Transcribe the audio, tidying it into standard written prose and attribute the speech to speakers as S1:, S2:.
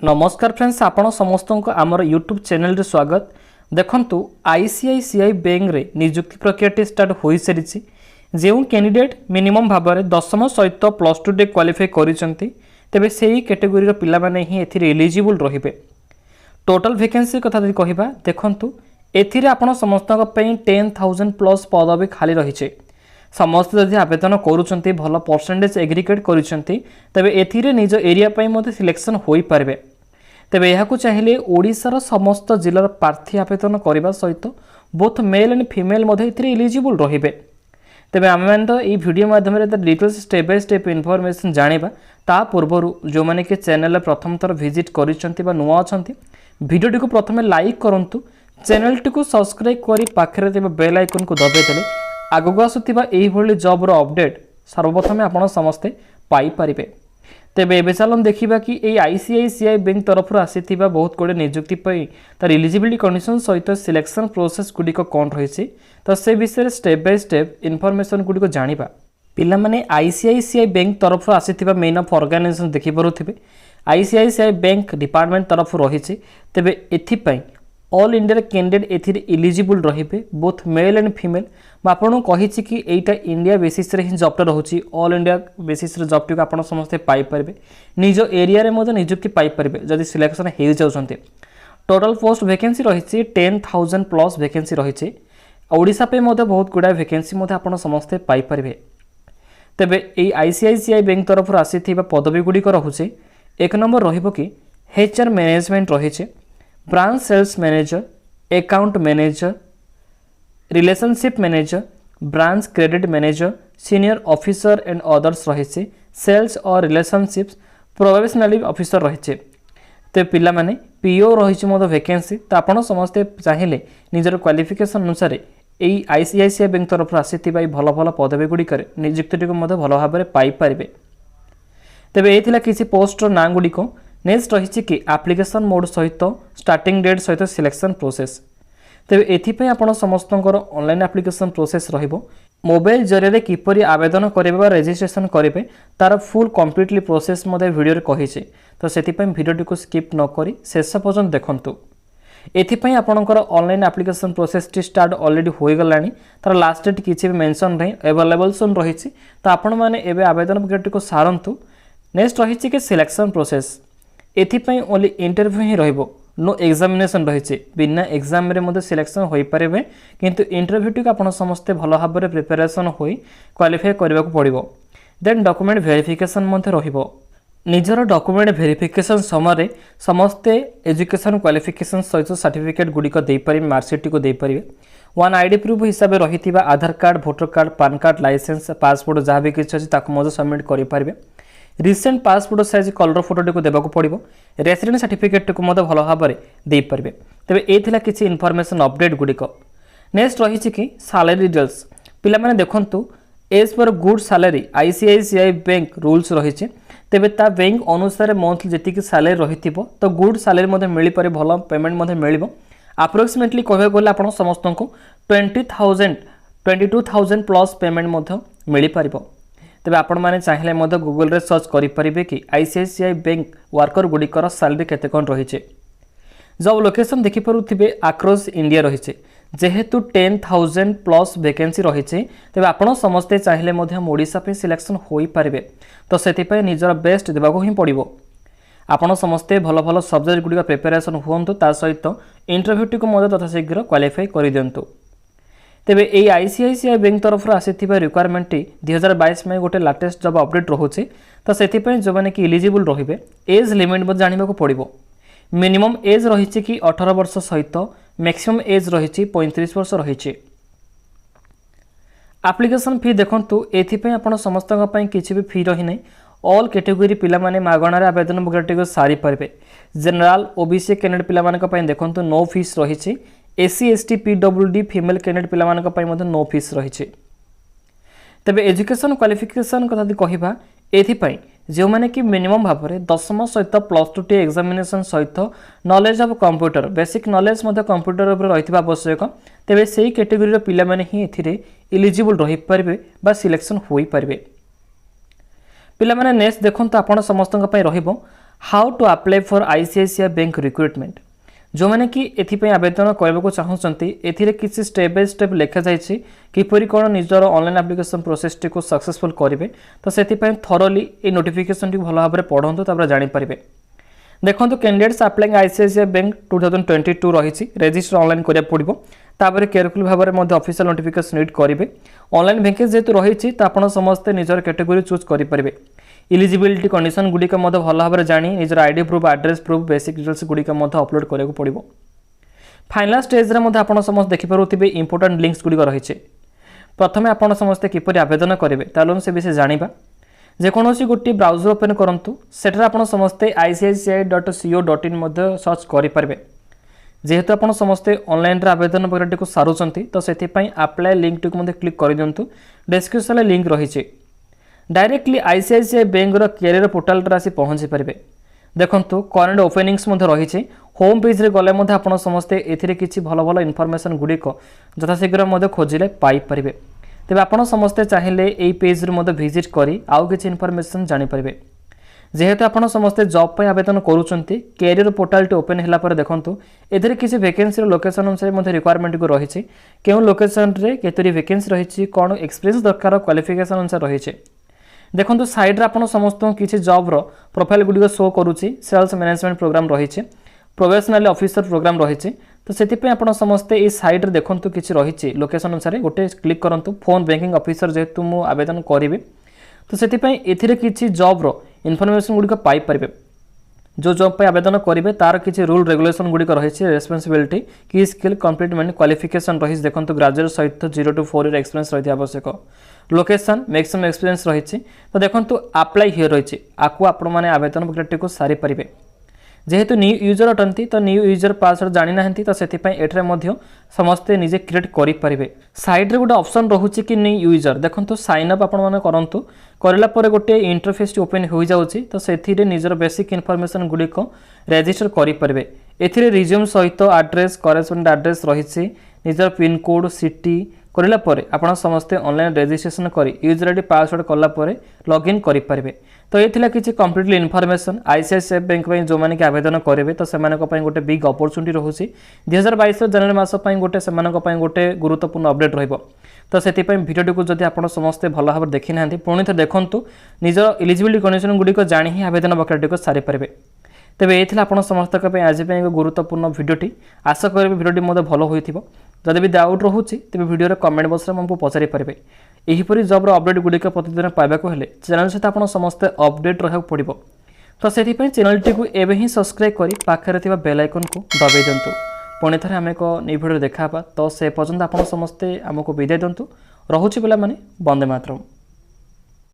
S1: नमस्कार फ्रेंड्स, आपण समस्त को आमर यूट्यूब चैनल रे स्वागत। देखंतु आईसीआईसीआई बैंक रे नियुक्ति प्रक्रिया स्टार्ट हो सारी। जो कैंडिडेट मिनिमम भाव में दशम सहित +2 डे क्वालिफाई करिसेंती तेबे सेही कैटेगोरी रो पिला माने ही एथिरे एलिजिबल रहिबे। टोटल वैकेंसी कथा जदि कहिबा देखंतु एथिरे आपण समस्त पई 10,000 प्लस पदवी खाली रहिছে। समस्त जदि आवेदन करूछंती भल परसेंटेज एग्रीगेट करिसेंती तबे एथिरे निज एरिया पई मध्ये सिलेक्शन होई पारबे। तेबे यहाकू चाहिए ओडिशार समस्त जिलार प्रार्थी आवेदन करने सहित both male and female eligible रहिबे। तेबे आम मैंने तो ये वीडियो माध्यम details step by step information जानिबा। ता पूर्व जो मैंने कि चैनल प्रथम थर विजिट करिसेंती बा नुआ अछंती वीडियो को प्रथम लाइक करंतु, चैनल को सब्सक्राइब करी पाखरे तेबे बेल आइकन को दबाई देले आगु आसुथिबा एही भली जॉब रो अपडेट सर्वप्रथम आपण समस्ते पाई परिबे। तेबे एबे चलन देखिबा कि ए आईसीआईसीआई बैंक तरफ आसीथिबा बहुत गुडे नियुक्ति पई तार एलिजिबिलिटी कंडीशन सहित सिलेक्शन प्रोसेस गुडिक कोन रहिछि तो से विषय स्टेप बाय स्टेप इनफॉरमेशन गुडिक जानिबा। पिला माने आईसीआईसीआई बैंक तरफ आसीथिबा मेन ऑफ ऑर्गेनाइजेशन देखि परुथिबे। आईसीआईसीआई बैंक डिपार्टमेंट तरफ रहिछि। तेबे एथि पई ऑल इंडिया कैंडिडेट एथिरे एलिजिबल रहिबे बोथ मेल एंड फीमेल। आपन कहि कि एटा इंडिया बेसिस रे ही जॉबटा रहउची। ऑल इंडिया बेसिस रे जॉब टिक आपन समस्त पाई परबे। निज एरिया रे मध नियुक्ति पाई परबे जदि सिलेक्शन हे जाउछन्ते। टोटल पोस्ट वैकेंसी रहिछि 10,000 प्लस वैकेंसी रहिछि। ओडिसा पे मध बहुत गुडा वैकेंसी मध आपन समस्त पाई परबे। तबे ए आईसीआईसीआई बैंक तरफ आसीथिबा पदवी गुडी को रहउछि। एक नंबर रहिबो कि एचआर मैनेजमेंट रहिछि, branch sales manager, account manager, relationship manager, branch credit manager, senior officer and others रहिছে। सेल्स और रिलेशनशिप्स प्रोफेशनली ऑफिसर रहिছে। तो पिला माने पीओ रहिছে मध वैकेंसी। तो आपण समस्ते चाहिए निजर क्वालिफिकेशन अनुसार एई आईसीआईसीआई बैंक तरफ आसीथिबा भल भल पदवी गुडी करे नियुक्ति को मध भल भाबरे पाई परिबे। तबे एथिला किछि पोस्टर ना गुडी को नेक्स्ट रहिছে कि एप्लिकेशन मोड सहित स्टार्टिंग डेट सहित सिलेक्शन प्रोसेस। तेबे एथिपई आपण समस्तंकर ऑनलाइन एप्लिकेशन प्रोसेस रहिबो। मोबाइल जरिए किपरि आवेदन करिबा रजिस्ट्रेशन करिवे तार फुल कंप्लीटली प्रोसेस मधे वीडियो रे कहिছে। तो सेथिपई वीडियो को स्किप न करी शेष पर्यंत देखंतु। एथिपई आपणकर online application process T start already होई गलानी। तार लास्ट डेट किछि भी मेंशन नै अवेलेबल सुन रहिछि। तो आपण माने एबे आवेदन प्रक्रिया को सारंतु। नेक्स्ट रहिछि कि सिलेक्शन प्रोसेस। एथिपई ओनली इंटरव्यू ही रहिबो, नो एग्जामिनेशन रहिছে। बिना एग्जाम रे मधे सिलेक्शन होई पारेबे किंतु इंटरव्यू टिक आपण समस्ते भलो भाबरे प्रिपरेशन होई क्वालिफाई करबा को पड़िबो। देन डॉक्यूमेंट वेरिफिकेशन मधे रहिबो। निजर डॉक्यूमेंट वेरिफिकेशन समय समस्ते एजुकेशन क्वालिफिकेशन सहित सर्टिफिकेट गुडिक दे परिबे, मार्कशीट को दे परिबे। वन आईडी प्रूफ हिसाब रे रहिथिबा Aadhaar card, voter card, PAN card, license, passport जहाँ भी किछि अछि ताको मधे सबमिट करि परिबे। Recent passport size colour photo को देबाक पड़िबो। रेसिडेंट सर्टिफिकेट को मधे भल भाव में दे पारबे। तेबे एथिला किछि इनफॉरमेशन अपडेट गुडिक। नेक्स्ट रहिछि कि सैलरी डिटेल्स। पिला माने देखंतु as per good salary ICICI bank rules रहिछि। तेबे ता बैंक अनुसार मंथली जेतिक सैलरी रहिथिबो तो गुड सैलरी मधे मिली पारे, भल पेमेंट मधे मिलिबो। अप्रोक्सीमेटली कहबे गले आपण समस्त को 22,000 प्लस पेमेंट मधे मिली पारिबो। तेबे आपण माने चाहिए मधे गूगल रे सर्च करि परिबे कि आईसीआईसीआई बैंक वर्कर गुडिकर सैलरी केते कोन रहिছে। जब लोकेशन देखि परुथिबे अक्रॉस इंडिया रहिছে। जेहेतु 10,000 प्लस वैकेंसी रहिছে तेबे आपण समस्ते चाहिए मधे ओडिसा पे सिलेक्शन होई पारिबे। तो सेति पय निजर बेस्ट देबाको ही पड़िबो। आपण समस्ते भल भल सब्जेक्ट गुडिका प्रिपरेशन हुअंतु, ता सहित इंटरव्यू टिको मधे तथा शीघ्र क्वालिफाई करि दियंतु। तेबे ए आईसीआईसीआई बैंक तरफ आसीथिबा रिक्वायरमेंट 2022 में गोटे लेटेस्ट जॉब अपडेट रहुछि। तो सेथिपई जो माने कि एलिजिबल रहिबे एज लिमिट बद जानिबा को पड़िबो। मिनिमम एज रहिछि कि 18 वर्ष सहित मैक्सिमम एज रहिछि 35 वर्ष रहिछि। एप्लिकेशन फी देखंतु एथिपई आपण समस्तक पई किछि भी फी रहि नै। ऑल कैटेगरी पिला माने मागणारे आवेदन प्रक्रिया सारी परिबे। जनरल ओबीसी कैंडिडेट पिला मानक पई देखंतु नो फीस रहिछि। SC ST PWD female candidate पिला मानक पई मधे नो फीस रहिछि। तबे एजुकेशन क्वालिफिकेशन कथा कहिबा एथिपई जो माने कि मिनिमम भाव में दशम सहित +2 टी एग्जामिनेशन सहित knowledge of computer, basic knowledge मधे कंप्यूटर उपर रहिथिबा आवश्यक। तबे सेही कैटेगरी रो पिला माने ही एथिरे एलिजिबल रहि परिबे बा सिलेक्शन होई परिबे। पिला माने नेक्स्ट देखंतु आपण समस्तक पई रहिबो how to apply for ICICI bank recruitment जो मैंने कि एथिपाई आवेदन करने को चाहूँगी एथिरे किसी स्टेप बाय स्टेप लिखा जाइए किपरि कौन निजर ऑनलाइन एप्लिकेशन प्रोसेस टी को सक्सेसफुल करेंगे तो से थरोली ये नोटिफिकेशन टी भल भाव में पढ़ु तापर जानीपारे। देखो कैंडिडेट्स अप्लाइंग आईसीआईसीआई बैंक 2022 रही रजिस्टर ऑनलाइन करा पड़ो तापर केयरफुल भाव में ऑफिशियल नोटिफिकेशन रीड करेंगे। ऑनलाइन वैकेंसी जेहेतु रही तो आप समस्ते निजर कैटेगोरी चूज करेंगे। इलिजिबिलिटी कंडीशन गुड़िक भल भाव में जानी निजर ID proof address proof basic details गुड़िक अपलोड करा पड़ो। फाइनल स्टेज में आप समस्त देखिपे इंपोर्टेंट लिंक्स गुड़िक रही। प्रथम आप समस्ते किपरि आवेदन करेंगे ताल से विषय जाना जेकोसी गोटे ब्राउजर ओपन करूँ सेठार आप समस्ते ICICI.co.in सर्च करेंगे। जेहेतु आप समस्ते ऑनलाइन आवेदन प्रक्रिया को सारूँ तो से अप्लाई लिंक टी को क्लिक कर दिंतु। डिस्क्रिप्शन लिंक रही directly ICICI bank career portal आसी पहुँची पारे। देखो करेंट ओपनिंग्स रही होम पेज रे गले आप समस्ते एथिरे किछि भल भल इनफॉरमेशन गुड़िक यथाशीघ्र खोजिले पाइपर। तेज आप समस्ते चाहिए यही पेज रे विजिट करी आउ किछि इनफॉरमेशन जानीपारे। जेहेतु आप समस्ते जॉब पर आवेदन करुँच कैरियर पोर्टाल टी ओपन है देखो एथिरे किछि वैकेंसी लोकेशन अनुसार रिक्वायरमेंट को रही क्यों लोकेशन रे केतरी वैकेंसी रही कौन एक्सपीरियंस दरकार क्वालिफिकेशन अनुसार रही। देखो साइड रे आप समस्त किसी जॉब प्रोफाइल गुड़िक शो करुच्ची सेल्स मैनेजमेंट प्रोग्राम रही प्रोफेशनल ऑफिसर प्रोग्राम रही तो से आप समस्ते ये साइड रे देखो किसी रही लोकेशन अनुसार गोटे क्लिक करूँ फोन बैंकिंग ऑफिसर जेहेतु मुझे आवेदन करी तो से किसी जॉब इनफॉरमेशन गुड़िक पाइपर। जो जॉब पर आवेदन करेंगे तार किसी रूल रेगुलेशन गुड़िक रही रेस्पॉन्सिबिलिटी की स्किल कम्प्लीटमेंट क्वालिफिकेशन रही देखो ग्रेजुएट सहित 0 to 4 ईयर एक्सपीरियंस रही आवश्यक लोकेशन मैक्सिमम एक्सपीरियंस रही तो देखो अप्लाई हियर रही आपको आपण मैंने आवेदन प्रक्रिया को सारी पारे। जेहेतु न्यू यूजर अटंती तो न्यू यूजर पासवर्ड जानी ना तो से समस्ते निजे क्रिएट करेंगे। साइड रे गोटे ऑप्शन रोचे कि न्यू यूजर देखो साइन अप आपण करूँ कराला गोटे इंटरफेस ओपन हो जाऊँगी तो से निजर बेसिक इनफॉरमेशन गुड़िक रजिस्टर करेंगे। एथिरे रिज्यूम सहित एड्रेस करेस्पोंडेंट एड्रेस रही निजर पिन कोड सिटी करला परे आपण समस्ते ऑनलाइन रजिस्ट्रेशन करी यूजर आईडी पासवर्ड कला लॉगिन करेंगे। तो ये किसी कम्प्लीटली इनफॉरमेशन ICICI बैंक जो मैंने कि आवेदन करेंगे तो से गोटे बिग अपॉर्चुनिटी रोचे 2022 जनवरी मास गोटे से गोटे गुरुत्वपूर्ण अपडेट रही तो से भिडियो को जब आप समस्ते भल भाव देखी ना पुणी थे देखूँ निजर इलिजिबिलिटी कंडीशन गुड़िक जाणी ही आवेदन प्रक्रिया को सारी पारे। तेबे ये आप समस्त आज एक गुरुत्वपूर्ण भिडियोटी आशा करेंगे भिडियोटी मतलब भल होइथिबो। जदि भी डाउट रोचे तेज भिडियो कमेंट बॉक्स में हमको पचारि पारे। यहीपरि जॉब अपडेट गुड़िक प्रतिदिन पाइबाक हेले चैनल सहित आप समस्ते अपडेट रहा पड़ो तो से चैनल टी को एवं ही सब्सक्राइब कर पाखे बेल आइकन को दबाई दिंतु। पुणी थे आम एक न्यू भिडियो देखा तो से पर्यंत आप समस्ते आमको विदाय दिंतु। रोचे पिला माने वंदे मातरम।